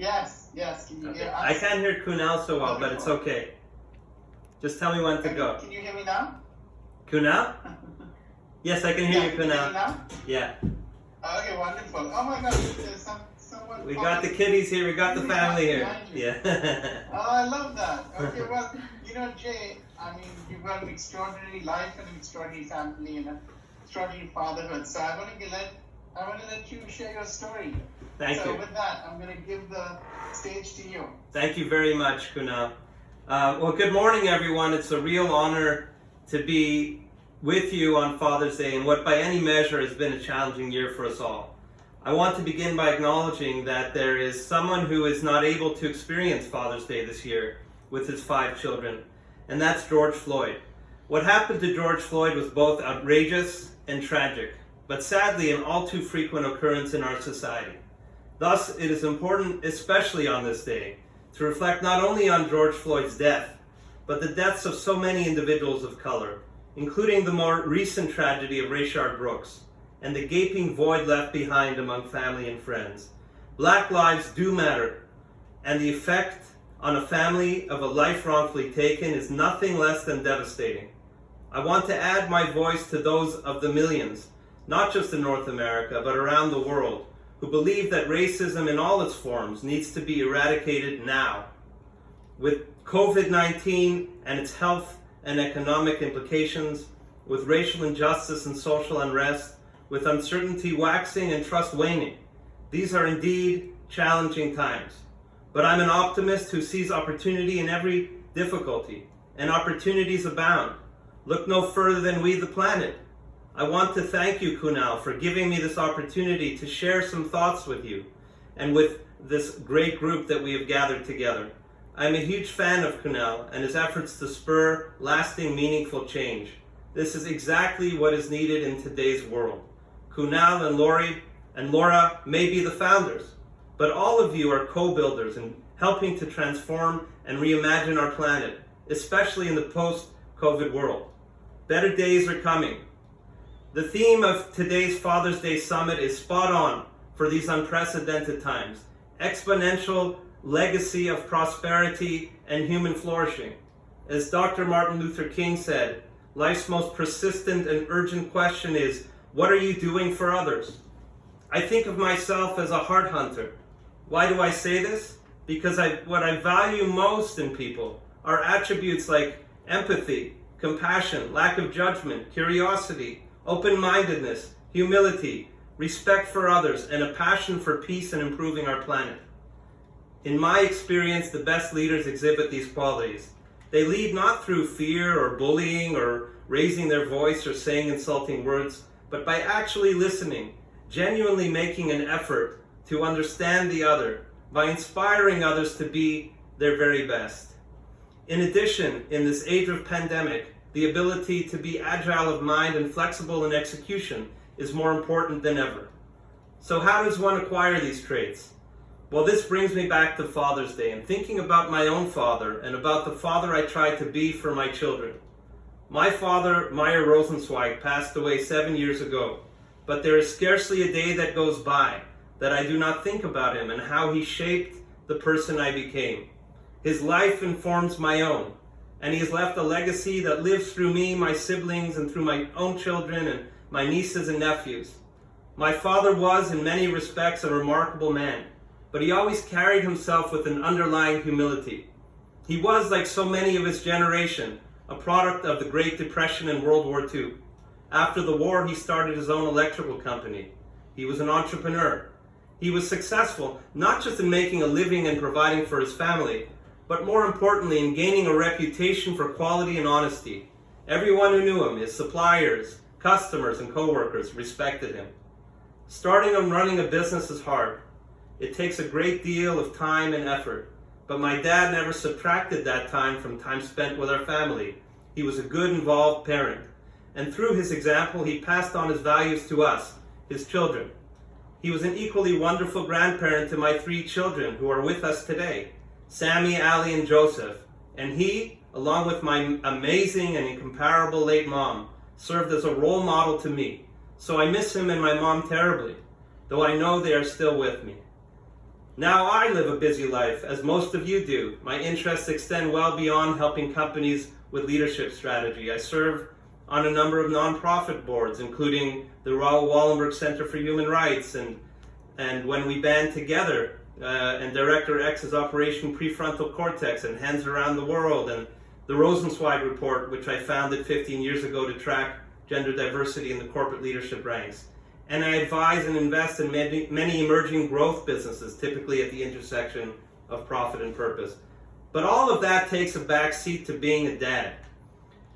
Yes. Can you Okay. hear us? I can't hear Kunal so well, but it's okay. Just tell me when to go. Can you hear me now? Kunal? Yes, I can hear you, Can you hear me Kunal. now? Yeah. Okay, wonderful. Oh my God, there's someone. We got the kiddies here. We got the family here. Yeah. Oh, I love that. Okay, well, Jay, I mean, you've got an extraordinary life and an extraordinary family and an extraordinary fatherhood. So I want to let you share your story. Thank you. So with that, I'm going to give the stage to you. Thank you very much, Kunal. Well, good morning, everyone. It's a real honor to be with you on Father's Day in what by any measure has been a challenging year for us all. I want to begin by acknowledging that there is someone who is not able to experience Father's Day this year with his 5 children, and that's George Floyd. What happened to George Floyd was both outrageous and tragic, but sadly an all too frequent occurrence in our society. Thus, it is important, especially on this day, to reflect not only on George Floyd's death, but the deaths of so many individuals of color, including the more recent tragedy of Rayshard Brooks, and the gaping void left behind among family and friends. Black lives do matter, and the effect on a family of a life wrongfully taken is nothing less than devastating. I want to add my voice to those of the millions, not just in North America, but around the world, who believe that racism in all its forms needs to be eradicated now. With COVID-19 and its health and economic implications, with racial injustice and social unrest, with uncertainty waxing and trust waning, these are indeed challenging times. But I'm an optimist who sees opportunity in every difficulty, and opportunities abound. Look no further than we the planet. I want to thank you, Kunal, for giving me this opportunity to share some thoughts with you and with this great group that we have gathered together. I'm a huge fan of Kunal and his efforts to spur lasting, meaningful change. This is exactly what is needed in today's world. Kunal and Lori and Laura may be the founders, but all of you are co-builders in helping to transform and reimagine our planet, especially in the post-COVID world. Better days are coming. The theme of today's Father's Day Summit is spot on for these unprecedented times. Exponential legacy of prosperity and human flourishing. As Dr. Martin Luther King said, life's most persistent and urgent question is, what are you doing for others? I think of myself as a heart hunter. Why do I say this? Because what I value most in people are attributes like empathy, compassion, lack of judgment, curiosity, open-mindedness, humility, respect for others, and a passion for peace and improving our planet. In my experience, the best leaders exhibit these qualities. They lead not through fear or bullying or raising their voice or saying insulting words, but by actually listening, genuinely making an effort to understand the other, by inspiring others to be their very best. In addition, in this age of pandemic, the ability to be agile of mind and flexible in execution is more important than ever. So how does one acquire these traits? Well, this brings me back to Father's Day and thinking about my own father and about the father I tried to be for my children. My father, Meyer Rosenzweig, passed away 7 years ago, but there is scarcely a day that goes by that I do not think about him and how he shaped the person I became. His life informs my own, and he has left a legacy that lives through me, my siblings, and through my own children and my nieces and nephews. My father was, in many respects, a remarkable man, but he always carried himself with an underlying humility. He was, like so many of his generation, a product of the Great Depression and World War II. After the war, he started his own electrical company. He was an entrepreneur. He was successful, not just in making a living and providing for his family, but more importantly, in gaining a reputation for quality and honesty. Everyone who knew him, his suppliers, customers, and co-workers, respected him. Starting and running a business is hard. It takes a great deal of time and effort, but my dad never subtracted that time from time spent with our family. He was a good, involved parent, and through his example, he passed on his values to us, his children. He was an equally wonderful grandparent to my 3 children who are with us today, Sammy, Allie, and Joseph, and he, along with my amazing and incomparable late mom, served as a role model to me. So I miss him and my mom terribly, though I know they are still with me. Now I live a busy life, as most of you do. My interests extend well beyond helping companies with leadership strategy. I serve on a number of nonprofit boards, including the Raoul Wallenberg Center for Human Rights, and when we band together, and Director X's Operation Prefrontal Cortex and Hands Around the World, and the Rosenzweig report, which I founded 15 years ago to track gender diversity in the corporate leadership ranks. And I advise and invest in many emerging growth businesses, typically at the intersection of profit and purpose. But all of that takes a back seat to being a dad.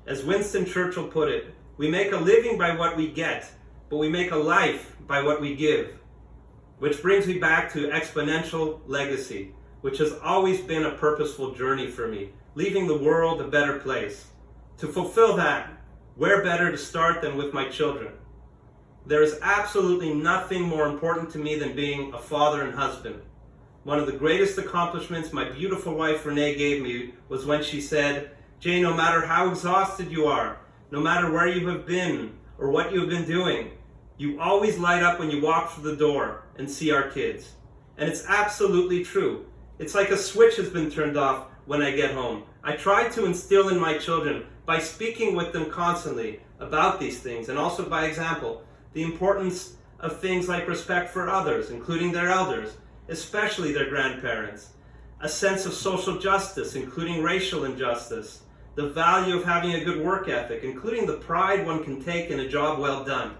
As Winston Churchill put it, we make a living by what we get, but we make a life by what we give. Which brings me back to exponential legacy, which has always been a purposeful journey for me, leaving the world a better place. To fulfill that, where better to start than with my children? There is absolutely nothing more important to me than being a father and husband. One of the greatest accomplishments my beautiful wife Renee gave me was when she said, "Jay, no matter how exhausted you are, no matter where you have been or what you have been doing, you always light up when you walk through the door and see our kids." And it's absolutely true. It's like a switch has been turned off when I get home. I try to instill in my children, by speaking with them constantly about these things, and also by example, the importance of things like respect for others, including their elders, especially their grandparents, a sense of social justice, including racial injustice, the value of having a good work ethic, including the pride one can take in a job well done.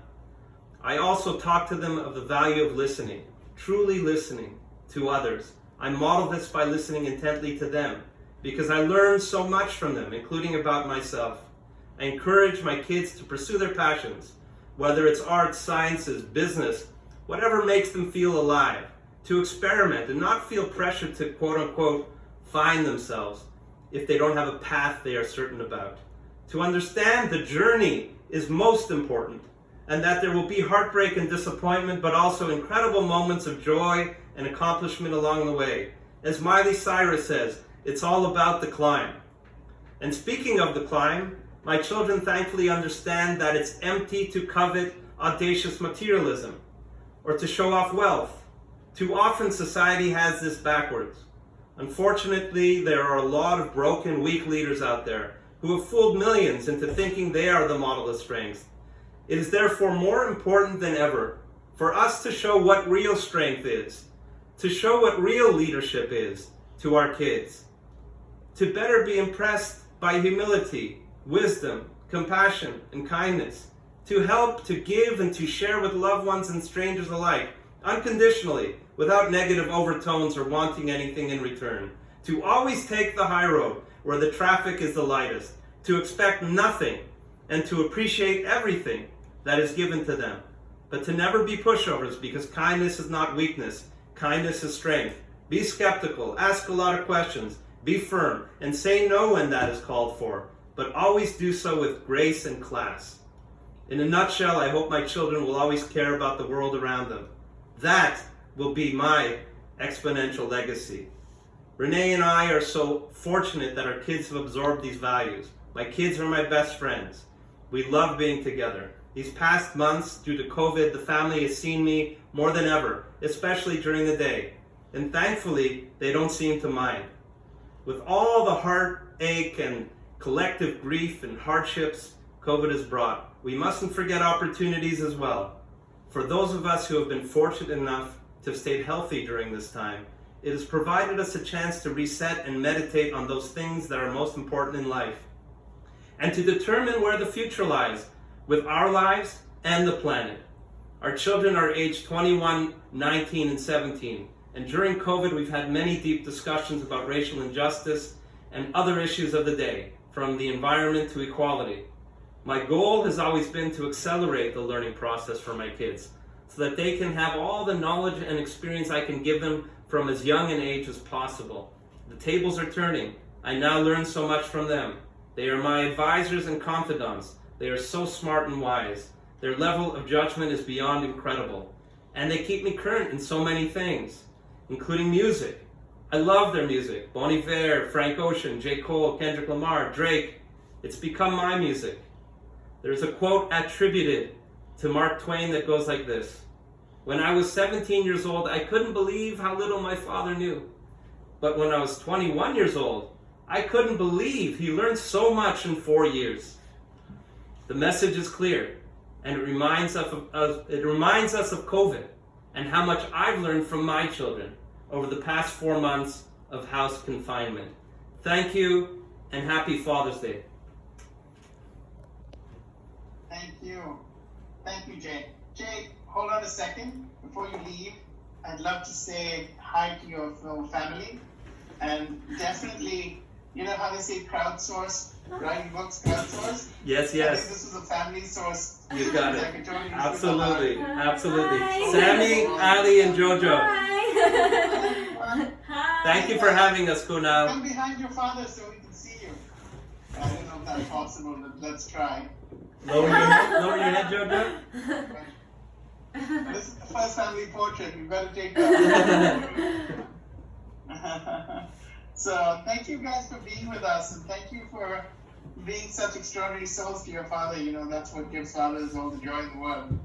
I also talk to them of the value of listening, truly listening to others. I model this by listening intently to them, because I learn so much from them, including about myself. I encourage my kids to pursue their passions, whether it's arts, sciences, business, whatever makes them feel alive, to experiment and not feel pressured to quote-unquote find themselves if they don't have a path they are certain about. To understand the journey is most important, and that there will be heartbreak and disappointment, but also incredible moments of joy and accomplishment along the way. As Miley Cyrus says, it's all about the climb. And speaking of the climb, my children thankfully understand that it's empty to covet audacious materialism or to show off wealth. Too often society has this backwards. Unfortunately, there are a lot of broken, weak leaders out there who have fooled millions into thinking they are the model of strength. It is therefore more important than ever for us to show what real strength is, to show what real leadership is to our kids, to better be impressed by humility, wisdom, compassion, and kindness, to help, to give, and to share with loved ones and strangers alike, unconditionally, without negative overtones or wanting anything in return, to always take the high road where the traffic is the lightest, to expect nothing, and to appreciate everything that is given to them, but to never be pushovers, because kindness is not weakness, kindness is strength. Be skeptical, ask a lot of questions, be firm, and say no when that is called for, but always do so with grace and class. In a nutshell, I hope my children will always care about the world around them. That will be my exponential legacy. Renee and I are so fortunate that our kids have absorbed these values. My kids are my best friends. We love being together. These past months, due to COVID, the family has seen me more than ever, especially during the day. And thankfully, they don't seem to mind. With all the heartache and collective grief and hardships COVID has brought, we mustn't forget opportunities as well. For those of us who have been fortunate enough to have stayed healthy during this time, it has provided us a chance to reset and meditate on those things that are most important in life, and to determine where the future lies with our lives and the planet. Our children are aged 21, 19, and 17, and during COVID we've had many deep discussions about racial injustice and other issues of the day, from the environment to equality. My goal has always been to accelerate the learning process for my kids, so that they can have all the knowledge and experience I can give them from as young an age as possible. The tables are turning. I now learn so much from them. They are my advisors and confidants. They are so smart and wise. Their level of judgment is beyond incredible. And they keep me current in so many things, including music. I love their music. Bon Iver, Frank Ocean, J. Cole, Kendrick Lamar, Drake. It's become my music. There's a quote attributed to Mark Twain that goes like this: When I was 17 years old, I couldn't believe how little my father knew. But when I was 21 years old, I couldn't believe he learned so much in 4 years. The message is clear, and it reminds us of COVID and how much I've learned from my children over the past 4 months of house confinement. Thank you, and happy Father's Day. Thank you. Thank you, Jay. Jay, hold on a second. Before you leave, I'd love to say hi to your family. And definitely, you know how they say crowdsource, writing books, crowdsource? Yes, I think yes. this is a family source. You got it. Totally Absolutely, absolutely. Hi. Sammy, Ali, and Jojo. Hi. Hi. Thank you for having us, Kunal. Come behind your father so we can see you. I don't know if that's possible, but let's try. Lower your head, Jojo. This is the first family portrait. You've got to take that. So thank you guys for being with us, and thank you for being such extraordinary souls to your father. You know, that's what gives fathers all the joy in the world,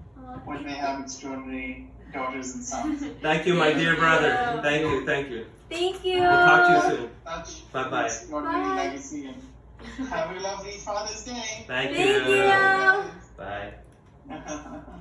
when they have extraordinary daughters and sons. Thank you, my dear brother. Thank you, thank you. Thank you. We'll talk to you soon. That's Bye-bye. extraordinary Bye. legacy, and have a lovely Father's Day. Thank Thank you. you. Bye.